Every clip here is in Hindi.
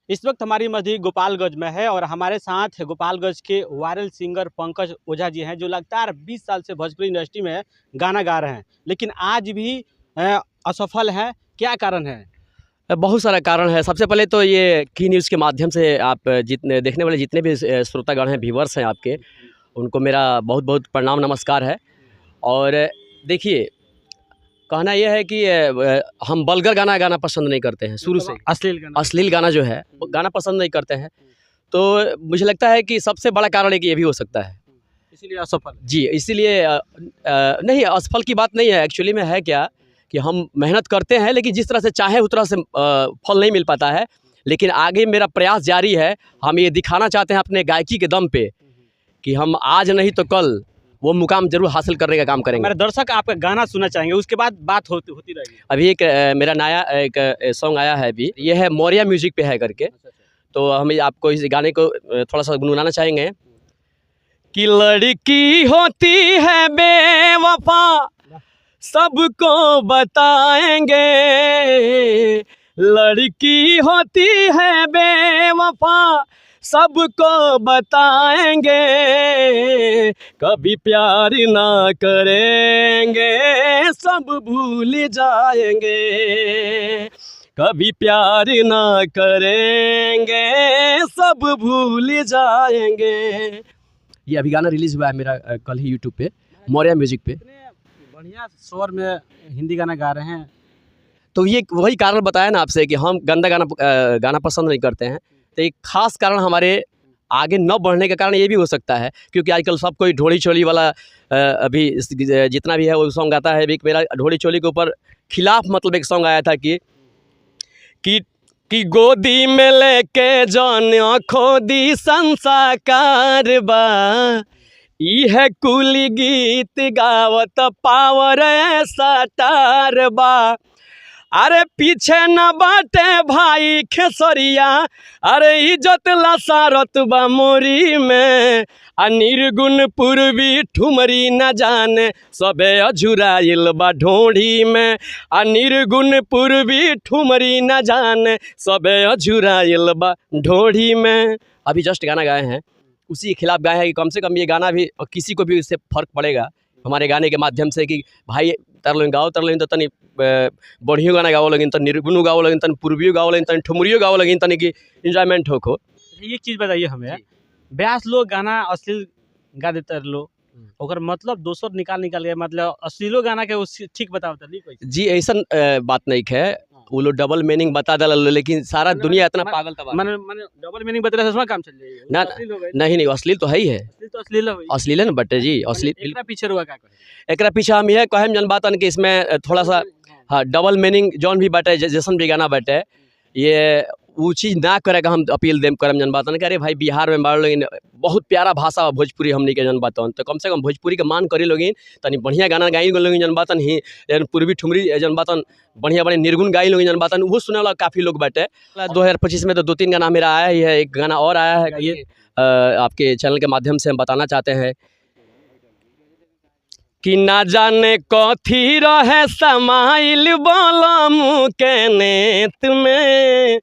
इस वक्त हमारी मस्जिद गोपालगंज में है और हमारे साथ गोपालगंज के वायरल सिंगर पंकज ओझा जी हैं, जो लगातार 20 साल से भोजपुरी इंडस्ट्री में गाना गा रहे हैं, लेकिन आज भी असफल हैं। क्या कारण है? बहुत सारा कारण है। सबसे पहले तो ये की न्यूज़ के माध्यम से आप जितने देखने वाले जितने भी श्रोतागण हैं, व्यूवर्स हैं आपके, उनको मेरा बहुत बहुत प्रणाम नमस्कार है। और देखिए, कहना यह है कि हम वल्गर गाना गाना पसंद नहीं करते हैं शुरू से। अश्लील गाना जो है वो गाना पसंद नहीं करते हैं। तो मुझे लगता है कि सबसे बड़ा कारण है कि ये भी हो सकता है, इसीलिए असफल जी। इसीलिए नहीं, असफल की बात नहीं है। एक्चुअली में है क्या कि हम मेहनत करते हैं, लेकिन जिस तरह से चाहे उस तरह से फल नहीं मिल पाता है। लेकिन आगे मेरा प्रयास जारी है। हम ये दिखाना चाहते हैं अपने गायकी के दम पे कि हम आज नहीं तो कल वो मुकाम जरूर हासिल करने का काम करेंगे। मेरे दर्शक आपका गाना सुनना चाहेंगे, उसके बाद बात होती रहेगी। अभी एक मेरा नया एक सॉन्ग आया है, अभी ये है मोरिया म्यूजिक पे है करके। तो हम आपको इस गाने को थोड़ा सा गुनगुनाना चाहेंगे कि लड़की होती है बेवफा सबको बताएंगे, लड़की होती है बेवफा सबको बताएंगे, कभी प्यार ना करेंगे सब भूल जाएंगे, कभी प्यार ना करेंगे सब भूल जाएंगे। ये अभी गाना रिलीज़ हुआ है मेरा कल ही यूट्यूब पे, मोरिया म्यूजिक पे। बढ़िया स्वर में हिंदी गाना गा रहे हैं। तो ये वही कारण बताया ना आपसे कि हम गंदा गाना पसंद नहीं करते हैं। तो एक खास कारण हमारे आगे न बढ़ने का कारण ये भी हो सकता है, क्योंकि आजकल सब कोई ढोली चोली वाला अभी जितना भी है वो सॉन्ग गाता है। एक मेरा ढोली चोली के ऊपर खिलाफ मतलब एक सॉन्ग आया था कि गोदी में लेके जाना खोदी संसाकार बा, यह कुल गीत गावत पावर सटार बा, अरे पीछे न बाटे भाई खेसरिया, अरे इज्जत लसारत बा मोरी में, निर्गुण पूर्वी ठुमरी न जाने सबे अझुराइल बा ढोढ़ी में, निर्गुण पूर्वी ठुमरी न जाने सबे अझुराइल बा ढोढ़ी में। अभी जस्ट गाना गाए हैं, उसी के खिलाफ गाए हैं कि कम से कम ये गाना भी किसी को भी इससे फ़र्क पड़ेगा हमारे गाने के माध्यम से कि भाई तरलो गाओ तरलो तो तनी बढ़िया गाना गाओ लगिन, तन निर्गुण गाओ लगिन, तन पूर्वियो गाओ लगिन, तन ठुमरियो गाओ लगिन, तन की एंजॉयमेंट हो। एक चीज़ बताइए हमें, ब्यास लोग गाना अश्लील गा देते लो, ओकर मतलब दोसर निकाल के मतलब अश्लीलो गाना के ठीक बताओ जी। ऐसा बात नहीं है, वो लोग डबल मीनिंग बता दल, लेकिन सारा दुनिया इतना पागल था। माने डबल मीनिंग बतला से काम चल जाएगा ना। नहीं अश्लील तो है ही है, अश्लील है ना बटे जी। अश्लील एकरा पीछे रुआ का एकरा पीछे हम यह कहें जन बात कि इसमें थोड़ा सा हाँ डबल मीनिंग जौन भी बटे जैसन भी गाना बटे, ये वो चीज़ ना करे का हम अपील देम करम जन बातन कि अरे भाई बिहार में बाढ़ लोगिन बहुत प्यारा भाषा भोजपुरी हमनी के जन बातन, तो कम से कम भोजपुरी के मान करी लोगिन, तनी बढ़िया गाना गाई लोगिन जन बातन ही, पूर्वी ठुमरी जन बातन बढ़िया बढ़िया निर्गुण गाई लोगिन जन बातन, वो सुने वाला काफ़ी लोग बाटे। 2025 में तो 2-3 गाना मेरा आया ही है, एक गाना और आया है। ये आपके चैनल के माध्यम से हम बताना चाहते हैं कि ना जाने कथी रहे समाइल बोलम के नेत में,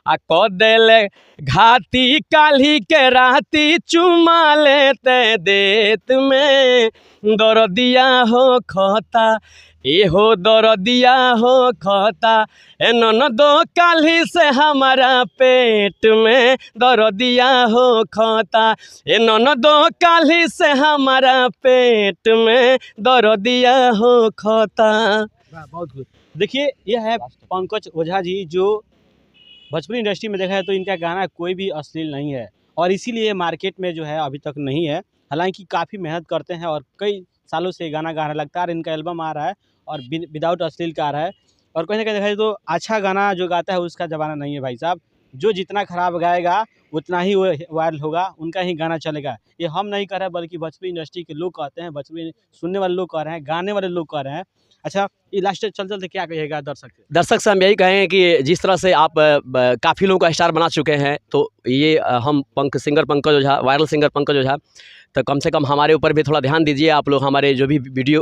आ क देले घाती काली के राती चुमा लेते देत में, दरदिया हो खता ए हो दरदिया हो खता, ए ननदो काली से हमारा पेट में दरदिया हो खता, ए ननदो काली से हमारा पेट में दरदिया हो खता। बहुत गुड। देखिए, यह है पंकज ओझा जी, जो भोजपुरी इंडस्ट्री में देखा है तो इनका गाना कोई भी अश्लील नहीं है और इसीलिए मार्केट में जो है अभी तक नहीं है। हालांकि काफ़ी मेहनत करते हैं और कई सालों से गाना गा रहे हैं, लगातार इनका एल्बम आ रहा है और विदाउट अश्लील का आ रहा है। और कहीं ना कहीं देखा जाए तो अच्छा गाना जो गाता है उसका ज़माना नहीं है भाई साहब। जो जितना ख़राब गाएगा उतना ही वो वायरल होगा, उनका ही गाना चलेगा। ये हम नहीं कह रहे बल्कि भोजपुरी इंडस्ट्री के लोग कहते हैं, भोजपुरी सुनने वाले लोग कह रहे हैं, गाने वाले लोग कह रहे हैं। अच्छा, ये लास्ट चलते क्या कहिएगा दर्शक से? दर्शक से हम यही कहें कि जिस तरह से आप काफ़ी लोगों को स्टार बना चुके हैं, तो ये हम सिंगर पंकज ओझा, वायरल सिंगर पंकज ओझा, तो कम से कम हमारे ऊपर भी थोड़ा ध्यान दीजिए आप लोग। हमारे जो भी वीडियो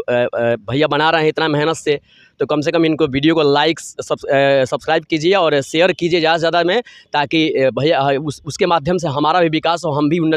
भैया बना रहे हैं इतना मेहनत से, तो कम से कम इनको वीडियो को लाइक सब्सक्राइब कीजिए और शेयर कीजिए ज़्यादा से ज़्यादा में, ताकि भैया उसके माध्यम से हमारा भी विकास हो, हम भी उन्नति